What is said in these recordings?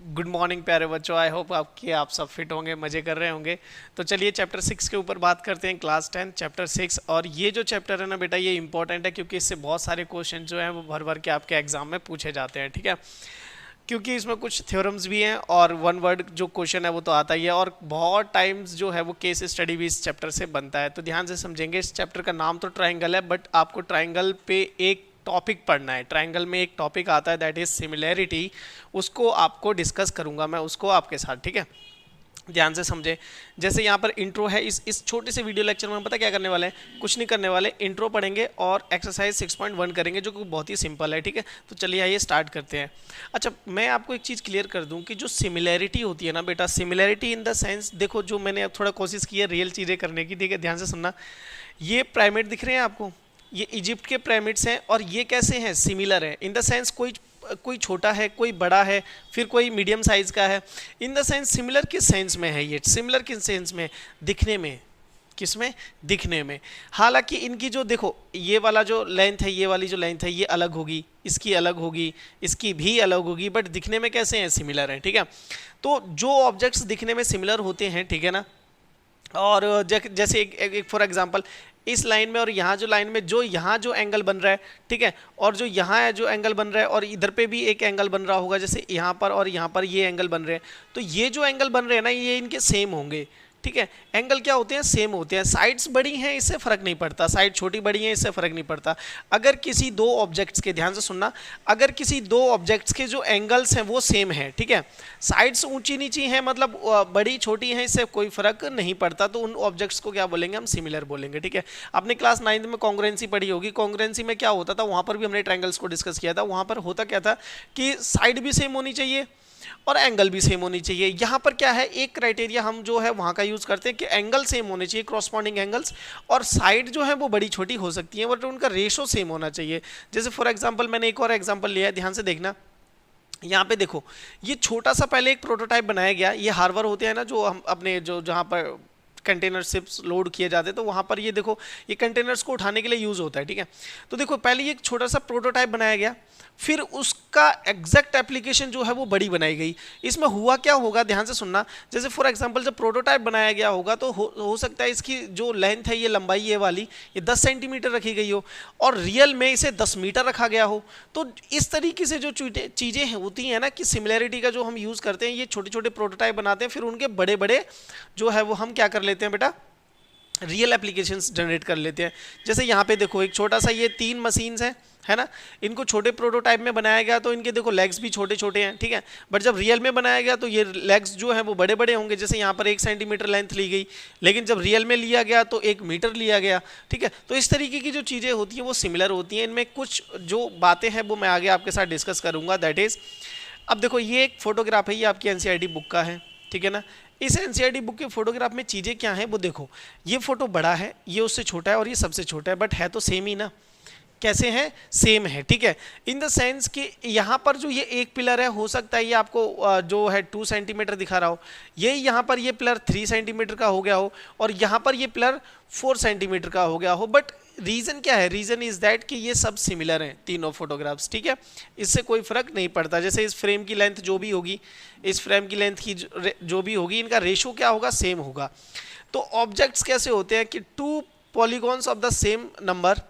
Good morning प्यारे बच्चों। I hope आप सब फिट होंगे, मज़े कर रहे होंगे। तो चलिए चैप्टर 6 के ऊपर बात करते हैं। Class 10 chapter 6। और ये जो चैप्टर है ना बेटा, ये इंपॉर्टेंट है क्योंकि इससे बहुत सारे क्वेश्चन जो हैं वो भर भर के आपके एग्जाम में पूछे जाते हैं। ठीक है, क्योंकि इसमें कुछ थ्योरम्स भी हैं और वन वर्ड जो क्वेश्चन है वो तो आता ही है, और बहुत टाइम्स जो है वो केस स्टडी भी इस चैप्टर से बनता है। तो ध्यान से समझेंगे। इस चैप्टर का नाम तो ट्राइंगल है, बट आपको ट्राइंगल पे एक टॉपिक पढ़ना है। ट्राइंगल में एक टॉपिक आता है, दैट इज सिमिलैरिटी। उसको आपको डिस्कस करूंगा मैं उसको आपके साथ। ठीक है, ध्यान से समझे। जैसे यहाँ पर इंट्रो है, इस छोटे से वीडियो लेक्चर में हम पता क्या करने वाले हैं, कुछ नहीं करने वाले। इंट्रो पढ़ेंगे और एक्सरसाइज 6.1 करेंगे, जो कि बहुत ही सिंपल है। ठीक है, तो चलिए आइए स्टार्ट करते हैं। अच्छा, मैं आपको एक चीज़ क्लियर कर दूं कि जो सिमिलैरिटी होती है ना बेटा, सिमिलैरिटी इन द सेंस, देखो जो मैंने अब थोड़ा कोशिश की है रियल चीज़ें करने की। ठीक है, ध्यान से सुनना। ये पिरामिड दिख रहे हैं आपको, ये इजिप्ट के पिरामिड्स हैं, और ये कैसे हैं, सिमिलर है इन द सेंस। कोई कोई छोटा है, कोई बड़ा है, फिर कोई मीडियम साइज का है। इन द सेंस सिमिलर किस सेंस में है, ये सिमिलर किस सेंस में, दिखने में। किस में, दिखने में। हालांकि इनकी जो देखो, ये वाला जो लेंथ है, ये वाली जो लेंथ है, ये अलग होगी, इसकी अलग होगी, इसकी भी अलग होगी, बट दिखने में कैसे हैं, सिमिलर हैं। ठीक है, तो जो ऑब्जेक्ट्स दिखने में सिमिलर होते हैं, ठीक है ना, और जैसे एक फॉर एग्जांपल इस लाइन में और यहाँ जो लाइन में, जो यहाँ जो एंगल बन रहा है, ठीक है, और जो यहाँ है जो एंगल बन रहा है, और इधर पे भी एक एंगल बन रहा होगा, जैसे यहाँ पर और यहाँ पर ये एंगल बन रहे हैं, तो ये जो एंगल बन रहे हैं ना, ये इनके सेम होंगे। ठीक है, एंगल क्या होते हैं, सेम होते हैं। साइड्स बड़ी हैं, इससे फर्क नहीं पड़ता, साइड छोटी बड़ी हैं, इससे फर्क नहीं पड़ता। अगर किसी दो ऑब्जेक्ट्स के, ध्यान से सुनना, अगर किसी दो ऑब्जेक्ट्स के जो एंगल्स हैं वो सेम हैं, ठीक है, साइड्स ऊंची नीची हैं, मतलब बड़ी छोटी हैं, इससे कोई फर्क नहीं पड़ता, तो उन ऑब्जेक्ट्स को क्या बोलेंगे, हम सिमिलर बोलेंगे। ठीक है, आपने क्लास 9 में कॉन्ग्रुएंसी पढ़ी होगी। कॉन्ग्रुएंसी में क्या होता था, वहां पर भी हमने ट्रायंगल्स को डिस्कस किया था। वहां पर होता क्या था कि साइड भी सेम होनी चाहिए और एंगल भी सेम होनी चाहिए। यहाँ पर क्या है, एक क्राइटेरिया हम जो है वहाँ का यूज़ करते हैं कि एंगल सेम होने चाहिए, क्रॉसपॉन्डिंग एंगल्स, और साइड जो है वो बड़ी छोटी हो सकती है, बट उनका रेशो सेम होना चाहिए। जैसे फॉर एग्जांपल मैंने एक और एग्जांपल लिया है, ध्यान से देखना। यहाँ पे देखो, ये छोटा सा पहले एक प्रोटोटाइप बनाया गया। ये हार्बर होते हैं ना, जो हम अपने जो जहाँ पर कंटेनर शिप्स लोड किए जाते हैं, तो वहाँ पर ये देखो, ये कंटेनर्स को उठाने के लिए यूज़ होता है। ठीक है, तो देखो पहले ये एक छोटा सा प्रोटोटाइप बनाया गया, फिर उसका एग्जैक्ट एप्लीकेशन जो है वो बड़ी बनाई गई। इसमें हुआ क्या होगा, ध्यान से सुनना। जैसे फॉर एग्जांपल जब प्रोटोटाइप बनाया गया होगा, तो हो सकता है इसकी जो लेंथ है, ये लंबाई ये वाली, ये 10 सेंटीमीटर रखी गई हो, और रियल में इसे 10 मीटर रखा गया हो। तो इस तरीके से जो चीज़ें होती हैं ना, कि सिमिलैरिटी का जो हम यूज़ करते हैं, ये छोटे छोटे प्रोटोटाइप बनाते हैं, फिर उनके बड़े बड़े जो है वो हम क्या कर लेते हैं बेटा, रियल एप्लीकेशंस जनरेट कर लेते हैं। जैसे यहाँ पे देखो, एक छोटा सा ये 3 मशीन्स हैं, है ना, इनको छोटे प्रोटोटाइप में बनाया गया, तो इनके देखो लेग्स भी छोटे छोटे हैं। ठीक है, बट जब रियल में बनाया गया तो ये लेग्स जो है वो बड़े बड़े होंगे। जैसे यहाँ पर 1 सेंटीमीटर लेंथ ली गई, लेकिन जब रियल में लिया गया तो 1 मीटर लिया गया। ठीक है, तो इस तरीके की जो चीज़ें होती हैं वो सिमिलर होती हैं। इनमें कुछ जो बातें हैं वो मैं आगे आपके साथ डिस्कस करूँगा, दैट इज़, अब देखो ये एक फोटोग्राफ है, ये आपकी एनसीईआरटी बुक का है। ठीक है ना, इस एनसीईआरटी बुक के फोटोग्राफ में चीज़ें क्या हैं वो देखो, ये फोटो बड़ा है, ये उससे छोटा है, और ये सबसे छोटा है, बट है तो सेम ही ना। कैसे हैं, सेम है। ठीक है, इन द सेंस कि यहाँ पर जो ये एक पिलर है, हो सकता है ये आपको जो है 2 सेंटीमीटर दिखा रहा हो, ये यहाँ पर ये पिलर 3 सेंटीमीटर का हो गया हो, और यहाँ पर ये पिलर 4 सेंटीमीटर का हो गया हो, बट रीज़न क्या है, रीज़न इज़ दैट कि ये सब सिमिलर हैं तीनों फोटोग्राफ्स। ठीक है, इससे कोई फ़र्क नहीं पड़ता। जैसे इस फ्रेम की लेंथ जो भी होगी, इस फ्रेम की लेंथ की जो भी होगी, इनका रेशो क्या होगा, सेम होगा। तो ऑब्जेक्ट्स कैसे होते हैं कि 2 polygons of the same number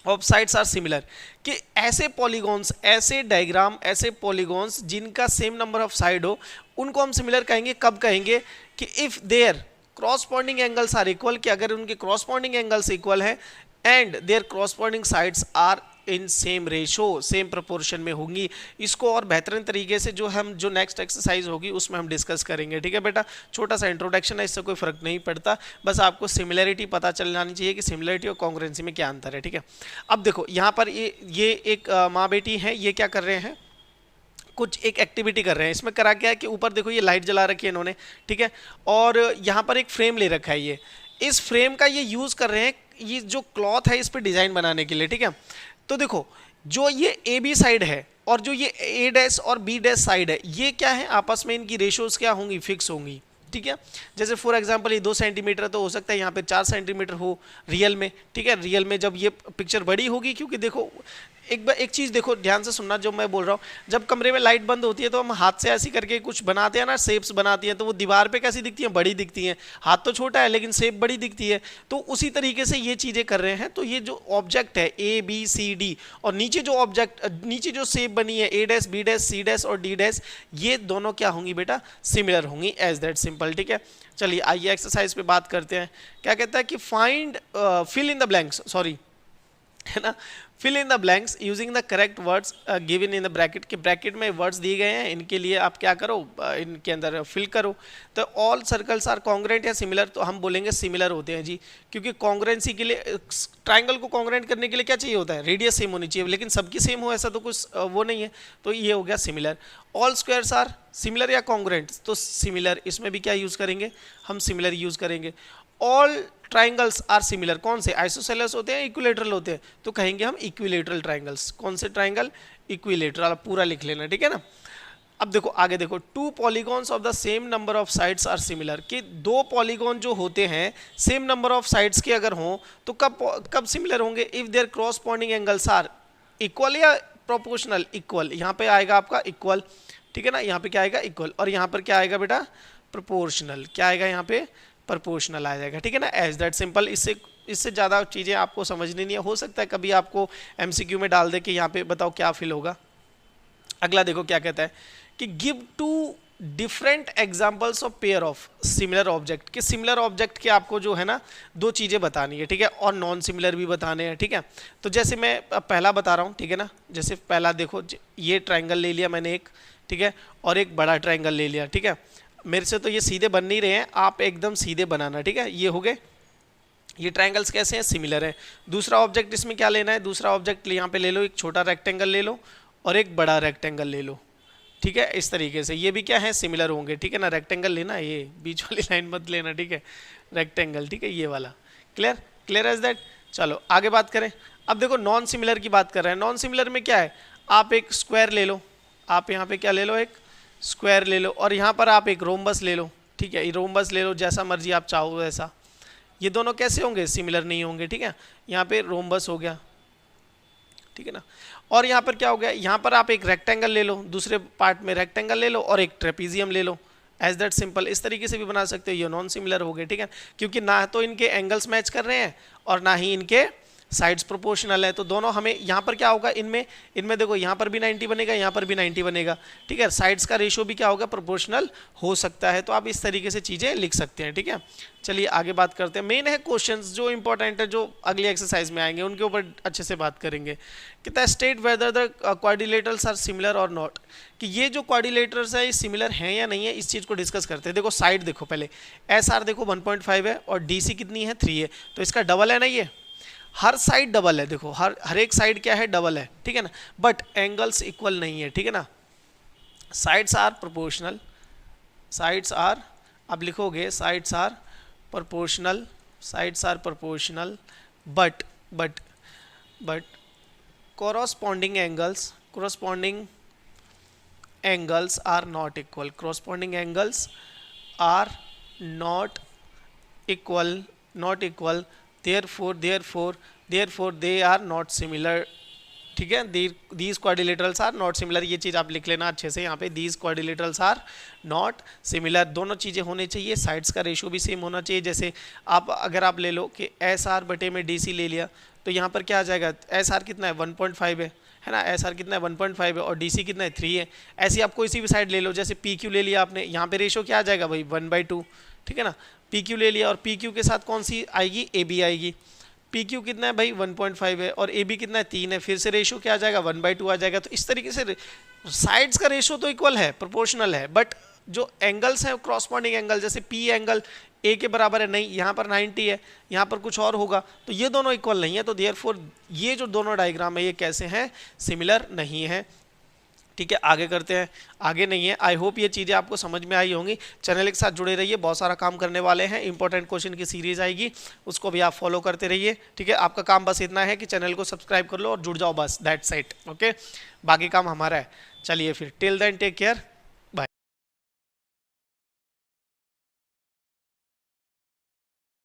of sides are similar, कि ऐसे पॉलीगॉन्स, ऐसे डायग्राम, ऐसे पॉलीगॉन्स जिनका सेम नंबर ऑफ साइड हो, उनको हम सिमिलर कहेंगे। कब कहेंगे, कि if their corresponding angles are equal, कि अगर उनके क्रॉसपॉन्डिंग एंगल्स इक्वल हैं, and their corresponding sides are in same ratio, same proportion में होंगी। इसको और बेहतरीन तरीके से जो नेक्स्ट एक्सरसाइज होगी उसमें हम डिस्कस करेंगे। ठीक है बेटा, छोटा सा इंट्रोडक्शन है, इससे कोई फर्क नहीं पड़ता, बस आपको सिमिलैरिटी पता चल जानी चाहिए कि सिमिलैरिटी और कॉन्ग्रुएंसी में क्या अंतर है। ठीक है, अब देखो यहाँ पर ये एक माँ बेटी है, ये क्या कर रहे हैं, कुछ एक एक्टिविटी कर रहे हैं। इसमें करा क्या है कि ऊपर देखो ये लाइट जला रखी है इन्होंने, ठीक है, और यहाँ पर एक फ्रेम ले रखा है, ये इस फ्रेम का ये यूज़ कर रहे हैं, ये जो क्लॉथ है इस पर डिज़ाइन बनाने के लिए। ठीक है, तो देखो जो ये ए बी साइड है और जो ये ए डैश और बी डैश साइड है, ये क्या है, आपस में इनकी रेशोज़ क्या होंगी, फिक्स होंगी। ठीक है, जैसे फॉर एग्जांपल ये 2 सेंटीमीटर, तो हो सकता है यहाँ पे 4 सेंटीमीटर हो रियल में। ठीक है, रियल में जब ये पिक्चर बड़ी होगी, क्योंकि देखो एक चीज देखो, ध्यान से सुनना जो मैं बोल रहा हूँ। जब कमरे में लाइट बंद होती है तो हम हाथ से ऐसी करके कुछ बनाते हैं ना, शेप्स बनाती हैं, तो वो दीवार पे कैसी दिखती हैं, बड़ी दिखती हैं। हाथ तो छोटा है लेकिन शेप बड़ी दिखती है। तो उसी तरीके से ये चीजें कर रहे हैं। तो ये जो ऑब्जेक्ट है ए बी सी डी, और नीचे जो ऑब्जेक्ट, नीचे जो शेप बनी है A dash B dash C dash और डी डैश, ये दोनों क्या होंगी बेटा, सिमिलर होंगी। As that simple. ठीक है, चलिए आइए एक्सरसाइज पे बात करते हैं। क्या कहता है कि find fill in the blanks, sorry है ना, fill in the blanks using the correct words given in the bracket, के ब्रैकेट में वर्ड्स दिए गए हैं, इनके लिए आप क्या करो, इनके अंदर फिल करो। तो ऑल सर्कल्स आर कॉन्ग्रेंट या सिमिलर, तो हम बोलेंगे सिमिलर होते हैं जी, क्योंकि कॉन्ग्रेंसी के लिए, ट्राइंगल को कॉन्ग्रेंट करने के लिए क्या चाहिए होता है, रेडियस सेम होनी चाहिए, लेकिन सबकी सेम हो ऐसा तो कुछ वो नहीं है, तो ये हो गया similar. All squares are similar या कॉन्ग्रेंट, तो सिमिलर, इसमें भी क्या यूज़ करेंगे, हम सिमिलर यूज़ करेंगे। ऑल ट्राइंगल्स आर सिमिलर, कौन से, आइसोसेलेस होते हैं, इक्विलेटरल होते हैं, तो कहेंगे हम इक्विलेटरल ट्राइंगल्स। कौन से ट्राइंगल, इक्विलेटरल, पूरा लिख लेना, ठीक है ना। अब देखो आगे देखो, two polygons of the same number of sides are similar, कि दो पॉलीगॉन जो होते हैं सेम नंबर ऑफ साइड्स के अगर हों तो कब सिमिलर होंगे, if their corresponding angles are equal या प्रोपोर्शनल, इक्वल, यहाँ पे आएगा आपका इक्वल, ठीक है ना, यहाँ पे क्या आएगा इक्वल, और यहाँ पर क्या आएगा बेटा प्रोपोर्शनल, क्या आएगा यहाँ पे प्रोपोर्शनल आ जाएगा, ठीक है ना। As that simple. इससे ज़्यादा चीज़ें आपको समझनी नहीं है, हो सकता है कभी आपको एमसीक्यू में डाल दे कि यहाँ पे बताओ क्या फिल होगा। अगला देखो क्या कहता है कि give two different examples of pair of similar object, कि सिमिलर ऑब्जेक्ट के आपको जो है ना दो चीज़ें बतानी है, ठीक है, और नॉन सिमिलर भी बताने हैं, ठीक है। तो जैसे मैं पहला बता रहा हूँ, ठीक है ना, जैसे पहला देखो, ये ट्राइंगल ले लिया मैंने एक, ठीक है, और एक बड़ा ट्राइंगल ले लिया, ठीक है। मेरे से तो ये सीधे बन नहीं रहे हैं, आप एकदम सीधे बनाना, ठीक है। ये हो गए, ये ट्राइंगल्स कैसे हैं, सिमिलर है। दूसरा ऑब्जेक्ट इसमें क्या लेना है, दूसरा ऑब्जेक्ट यहाँ पे ले लो, एक छोटा रेक्टेंगल ले लो और एक बड़ा रेक्टेंगल ले लो, ठीक है। इस तरीके से ये भी क्या है, सिमिलर होंगे, ठीक है ना। रेक्टेंगल लेना, ये बीच वाली लाइन मत लेना, ठीक है, रेक्टेंगल, ठीक है, ये वाला। Clear, clear as that. चलो आगे बात करें। अब देखो नॉन सिमिलर की बात कर रहे हैं। नॉन सिमिलर में क्या है, आप एक स्क्वायर ले लो, आप यहाँ पे क्या ले लो, एक स्क्वायर ले लो, और यहाँ पर आप एक रोम्बस ले लो, ठीक है, रोम्बस ले लो, जैसा मर्जी आप चाहो वैसा। ये दोनों कैसे होंगे, सिमिलर नहीं होंगे, ठीक है। यहाँ पे रोम्बस हो गया, ठीक है ना, और यहाँ पर क्या हो गया, यहाँ पर आप एक रेक्टेंगल ले लो, दूसरे पार्ट में रेक्टेंगल ले लो और एक ट्रेपीजियम ले लो। As that simple. इस तरीके से भी बना सकते हो, ये नॉन सिमिलर हो गए, ठीक है, क्योंकि ना तो इनके एंगल्स मैच कर रहे हैं और ना ही इनके साइड्स प्रोपोर्शनल है, तो दोनों हमें यहाँ पर क्या होगा, इनमें देखो यहाँ पर भी 90 बनेगा, यहाँ पर भी 90 बनेगा, ठीक है। साइड्स का रेशियो भी क्या होगा, प्रोपोर्शनल हो सकता है। तो आप इस तरीके से चीज़ें लिख सकते हैं, ठीक है। चलिए आगे बात करते हैं। मेन है क्वेश्चंस जो इंपॉर्टेंट है, जो अगली एक्सरसाइज में आएंगे, उनके ऊपर अच्छे से बात करेंगे। कहता है state whether the quadrilaterals are similar और नॉट, कि ये जो क्वाड्रिलेटरल्स है ये सिमिलर हैं या नहीं है, इस चीज़ को डिस्कस करते हैं। देखो साइड देखो पहले, एस आर देखो 1.5 है और डी सी कितनी है 3 है, तो इसका डबल है ना, ये हर साइड डबल है, देखो हर एक साइड क्या है, डबल है, ठीक है ना, बट एंगल्स इक्वल नहीं है, ठीक है ना। Sides are proportional, sides are, अब लिखोगे sides are proportional, sides are proportional, but corresponding angles are not equal, corresponding angles are not equal, therefore they are not similar, ठीक है। these quadrilaterals are not similar, ये चीज़ आप लिख लेना अच्छे से यहाँ पे, these quadrilaterals are not similar। दोनों चीज़ें होनी चाहिए, साइड्स का रेशियो भी सेम होना चाहिए। जैसे आप अगर आप ले लो कि एस आर बटे में डी सी ले लिया, तो यहाँ पर क्या आ जाएगा, एस आर कितना है 1.5 है ना, एस आर कितना है 1.5 है और डी सी कितना है 3 है। ऐसे आप कोई सी भी साइड ले लो, जैसे पी क्यू ले लिया आपने, यहाँ पे रेशियो क्या आ जाएगा भाई 1/2, ठीक है ना। पी क्यू ले लिया और पी क्यू के साथ कौन सी आएगी, ए बी आएगी। पी क्यू कितना है भाई 1.5 है और ए बी कितना है 3 है, फिर से रेशियो क्या आ जाएगा 1/2 आ जाएगा। तो इस तरीके से साइड्स का रेशियो तो इक्वल है, प्रोपोर्शनल है, बट जो एंगल्स हैं क्रॉसपॉन्डिंग एंगल, जैसे पी एंगल ए के बराबर है, नहीं यहाँ पर 90 है, यहाँ पर कुछ और होगा, तो ये दोनों इक्वल नहीं है। तो देयरफॉर ये जो दोनों डायग्राम है ये कैसे हैं, सिमिलर नहीं है, ठीक है। आगे करते हैं, आगे नहीं है। आई होप ये चीज़ें आपको समझ में आई होंगी। चैनल के साथ जुड़े रहिए, बहुत सारा काम करने वाले हैं, इंपॉर्टेंट क्वेश्चन की सीरीज आएगी, उसको भी आप फॉलो करते रहिए, ठीक है। आपका काम बस इतना है कि चैनल को सब्सक्राइब कर लो और जुड़ जाओ, बस दैट्स इट, ओके। बाकी काम हमारा है। चलिए फिर, टिल देन टेक केयर।